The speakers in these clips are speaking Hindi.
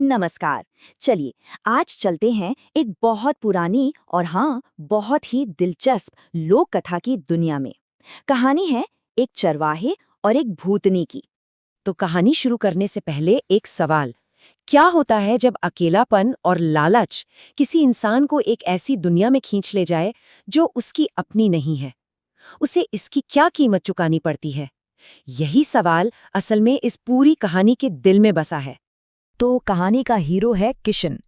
नमस्कार। चलिए, आज चलते हैं एक बहुत पुरानी और हाँ, बहुत ही दिलचस्प लोक कथा की दुनिया में। कहानी है एक चरवाहे और एक भूतनी की। तो कहानी शुरू करने से पहले एक सवाल। क्या होता है जब अकेलापन और लालच किसी इंसान को एक ऐसी दुनिया में खींच ले जाए जो उसकी अपनी नहीं है? उसे इसकी क्या कीमत चुकानी पड़ती है? यही सवाल असल में इस पूरी कहानी के दिल में बसा है। तो कहानी का हीरो है किशन,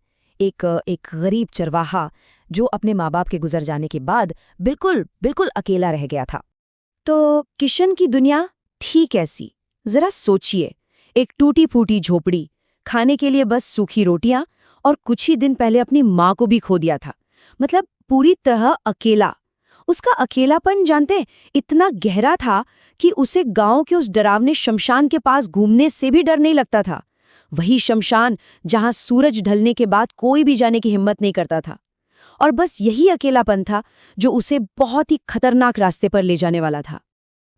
एक गरीब चरवाहा जो अपने माँ बाप के गुजर जाने के बाद बिल्कुल बिल्कुल अकेला रह गया था। तो किशन की दुनिया थी कैसी? जरा सोचिए। एक टूटी फूटी झोपड़ी, खाने के लिए बस सूखी रोटियां, और कुछ ही दिन पहले अपनी माँ को भी खो दिया था। मतलब पूरी तरह अकेला। उसका अकेलापन जानते इतना गहरा था कि उसे गांव के उस डरावने शमशान के पास घूमने से भी डर नहीं लगता था। वही शमशान जहां सूरज ढलने के बाद कोई भी जाने की हिम्मत नहीं करता था। और बस यही अकेलापन था जो उसे बहुत ही खतरनाक रास्ते पर ले जाने वाला था।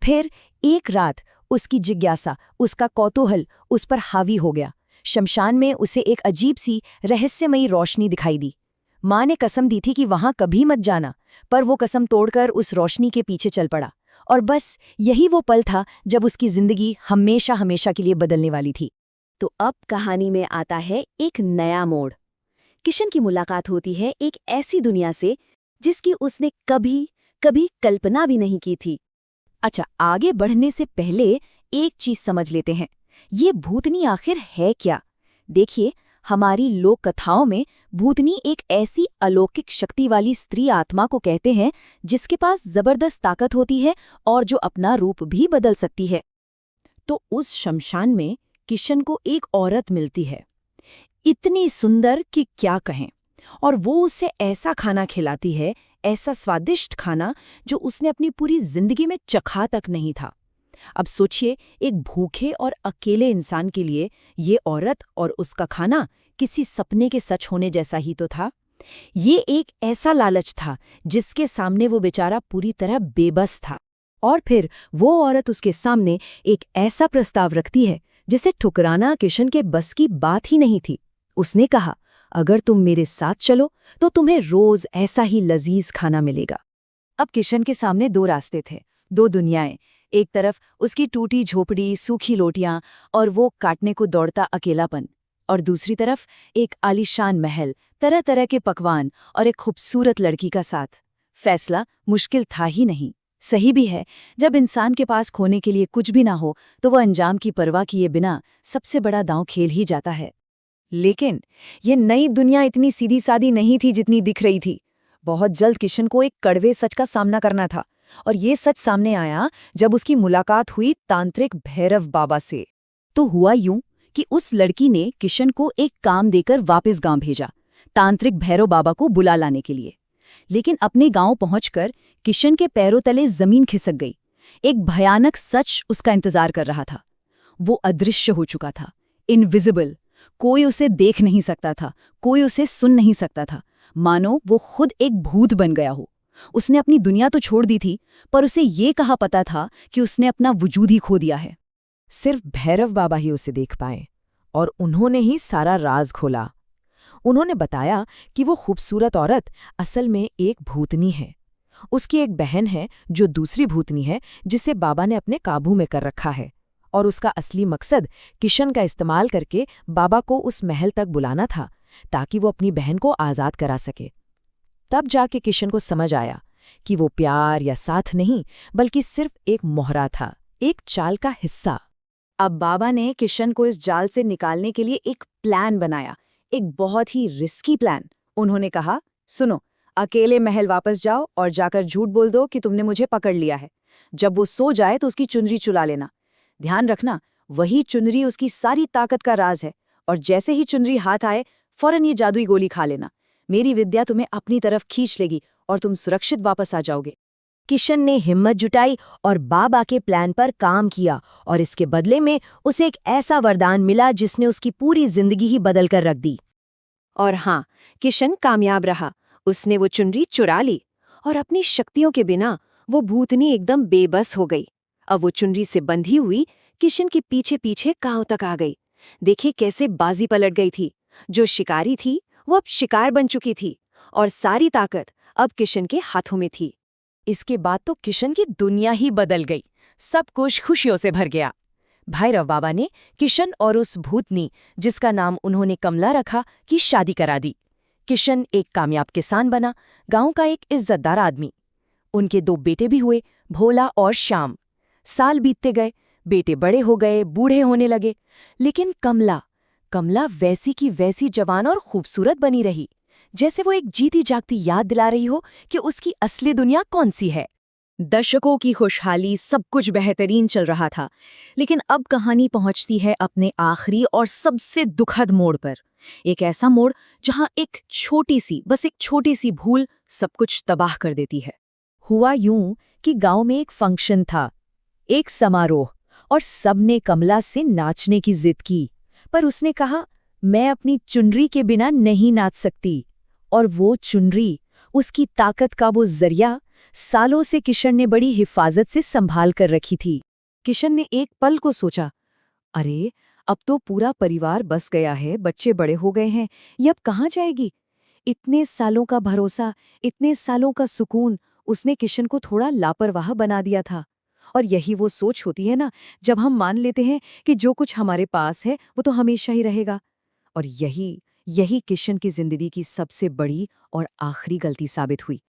फिर एक रात उसकी जिज्ञासा, उसका कौतूहल उस पर हावी हो गया। शमशान में उसे एक अजीब सी रहस्यमयी रोशनी दिखाई दी। माँ ने कसम दी थी कि वहां कभी मत जाना, पर वो कसम तोड़कर उस रोशनी के पीछे चल पड़ा। और बस यही वो पल था जब उसकी जिंदगी हमेशा हमेशा के लिए बदलने वाली थी। तो अब कहानी में आता है एक नया मोड़। किशन की मुलाकात होती है एक ऐसी दुनिया से जिसकी उसने कभी कभी कल्पना भी नहीं की थी। अच्छा, आगे बढ़ने से पहले एक चीज समझ लेते हैं, ये भूतनी आखिर है क्या? देखिए, हमारी लोक कथाओं में भूतनी एक ऐसी अलौकिक शक्ति वाली स्त्री आत्मा को कहते हैं जिसके पास जबरदस्त ताकत होती है और जो अपना रूप भी बदल सकती है। तो उस शमशान में किशन को एक औरत मिलती है, इतनी सुंदर कि क्या कहें। और वो उसे ऐसा खाना खिलाती है, ऐसा स्वादिष्ट खाना जो उसने अपनी पूरी जिंदगी में चखा तक नहीं था। अब सोचिए, एक भूखे और अकेले इंसान के लिए ये औरत और उसका खाना किसी सपने के सच होने जैसा ही तो था। ये एक ऐसा लालच था जिसके सामने वो बेचारा पूरी तरह बेबस था। और फिर वो औरत उसके सामने एक ऐसा प्रस्ताव रखती है जिसे ठुकराना किशन के बस की बात ही नहीं थी। उसने कहा, अगर तुम मेरे साथ चलो तो तुम्हें रोज ऐसा ही लजीज खाना मिलेगा। अब किशन के सामने दो रास्ते थे, दो दुनियाएं। एक तरफ उसकी टूटी झोपड़ी, सूखी रोटियां और वो काटने को दौड़ता अकेलापन, और दूसरी तरफ एक आलीशान महल, तरह तरह के पकवान और एक खूबसूरत लड़की का साथ। फैसला मुश्किल था ही नहीं। सही भी है, जब इंसान के पास खोने के लिए कुछ भी ना हो तो वह अंजाम की परवाह किए बिना सबसे बड़ा दांव खेल ही जाता है। लेकिन ये नई दुनिया इतनी सीधी सादी नहीं थी जितनी दिख रही थी। बहुत जल्द किशन को एक कड़वे सच का सामना करना था, और ये सच सामने आया जब उसकी मुलाकात हुई तांत्रिक भैरव बाबा से। तो हुआ यूं कि उस लड़की ने किशन को एक काम देकर वापस गांव भेजा, तांत्रिक भैरव बाबा को बुला लाने के लिए। लेकिन अपने गांव पहुंचकर किशन के पैरों तले जमीन खिसक गई। एक भयानक सच उसका इंतजार कर रहा था। वो अदृश्य हो चुका था, इनविजिबल। कोई उसे देख नहीं सकता था, कोई उसे सुन नहीं सकता था, मानो वो खुद एक भूत बन गया हो। उसने अपनी दुनिया तो छोड़ दी थी, पर उसे ये कहा पता था कि उसने अपना वजूद ही खो दिया है। सिर्फ भैरव बाबा ही उसे देख पाए, और उन्होंने ही सारा राज खोला। उन्होंने बताया कि वो खूबसूरत औरत असल में एक भूतनी है। उसकी एक बहन है जो दूसरी भूतनी है, जिसे बाबा ने अपने काबू में कर रखा है। और उसका असली मकसद किशन का इस्तेमाल करके बाबा को उस महल तक बुलाना था, ताकि वो अपनी बहन को आज़ाद करा सके। तब जाके किशन को समझ आया कि वो प्यार या साथ नहीं, बल्कि सिर्फ एक मोहरा था, एक चाल का हिस्सा। अब बाबा ने किशन को इस जाल से निकालने के लिए एक प्लान बनाया, एक बहुत ही रिस्की प्लान। उन्होंने कहा, सुनो, अकेले महल वापस जाओ और जाकर झूठ बोल दो कि तुमने मुझे पकड़ लिया है। जब वो सो जाए तो उसकी चुनरी चुरा लेना। ध्यान रखना, वही चुनरी उसकी सारी ताकत का राज है, और जैसे ही चुनरी हाथ आए फौरन ये जादुई गोली खा लेना। मेरी विद्या तुम्हें अपनी तरफ खींच लेगी और तुम सुरक्षित वापस आ जाओगे। किशन ने हिम्मत जुटाई और बाबा के प्लान पर काम किया, और इसके बदले में उसे एक ऐसा वरदान मिला जिसने उसकी पूरी जिंदगी ही बदल कर रख दी। और हाँ, किशन कामयाब रहा। उसने वो चुनरी चुरा ली, और अपनी शक्तियों के बिना वो भूतनी एकदम बेबस हो गई। अब वो चुनरी से बंधी हुई किशन के पीछे पीछे गांव तक आ गई। देखिए कैसे बाजी पलट गई थी। जो शिकारी थी वो अब शिकार बन चुकी थी और सारी ताकत अब किशन के हाथों में थी। इसके बाद तो किशन की दुनिया ही बदल गई। सब कुछ खुशियों से भर गया। भैरव बाबा ने किशन और उस भूतनी, जिसका नाम उन्होंने कमला रखा, की शादी करा दी। किशन एक कामयाब किसान बना, गांव का एक इज्जतदार आदमी। उनके 2 बेटे भी हुए, भोला और श्याम। साल बीतते गए, बेटे बड़े हो गए, बूढ़े होने लगे, लेकिन कमला वैसी की वैसी जवान और खूबसूरत बनी रही, जैसे वो एक जीती जागती याद दिला रही हो कि उसकी असली दुनिया कौन सी है। दशकों की खुशहाली, सब कुछ बेहतरीन चल रहा था, लेकिन अब कहानी पहुंचती है अपने आखिरी और सबसे दुखद मोड़ पर। एक ऐसा मोड़ जहां एक छोटी सी भूल सब कुछ तबाह कर देती है। हुआ यूं कि गांव में एक फंक्शन था, एक समारोह, और सबने कमला से नाचने की जिद की। पर उसने कहा, मैं अपनी चुनरी के बिना नहीं नाच सकती। और वो चुनरी, उसकी ताकत का वो जरिया, सालों से किशन ने बड़ी हिफाजत से संभाल कर रखी थी। किशन ने एक पल को सोचा, अरे अब तो पूरा परिवार बस गया है, बच्चे बड़े हो गए हैं, ये अब कहाँ जाएगी? इतने सालों का भरोसा, इतने सालों का सुकून उसने किशन को थोड़ा लापरवाह बना दिया था। और यही वो सोच होती है ना, जब हम मान लेते हैं कि जो कुछ हमारे पास है वो तो हमेशा ही रहेगा। और यही किशन की जिंदगी की सबसे बड़ी और आखिरी गलती साबित हुई।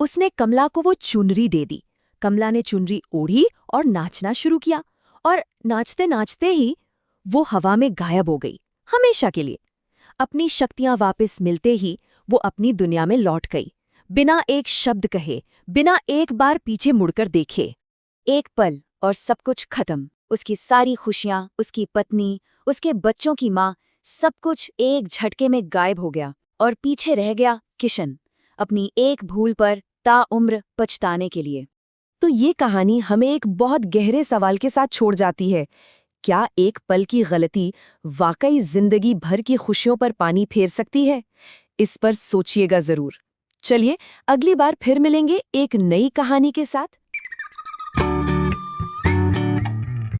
उसने कमला को वो चुनरी दे दी। कमला ने चुनरी ओढ़ी और नाचना शुरू किया, और नाचते नाचते ही वो हवा में गायब हो गई, हमेशा के लिए। अपनी शक्तियां वापस मिलते ही वो अपनी दुनिया में लौट गई, बिना एक शब्द कहे, बिना एक बार पीछे मुड़कर देखे। एक पल और सब कुछ खत्म। उसकी सारी खुशियां, उसकी पत्नी, उसके बच्चों की माँ, सब कुछ एक झटके में गायब हो गया। और पीछे रह गया किशन, अपनी एक भूल पर ताउम्र पछताने के लिए। तो ये कहानी हमें एक बहुत गहरे सवाल के साथ छोड़ जाती है। क्या एक पल की गलती वाकई जिंदगी भर की खुशियों पर पानी फेर सकती है? इस पर सोचिएगा जरूर। चलिए, अगली बार फिर मिलेंगे एक नई कहानी के साथ।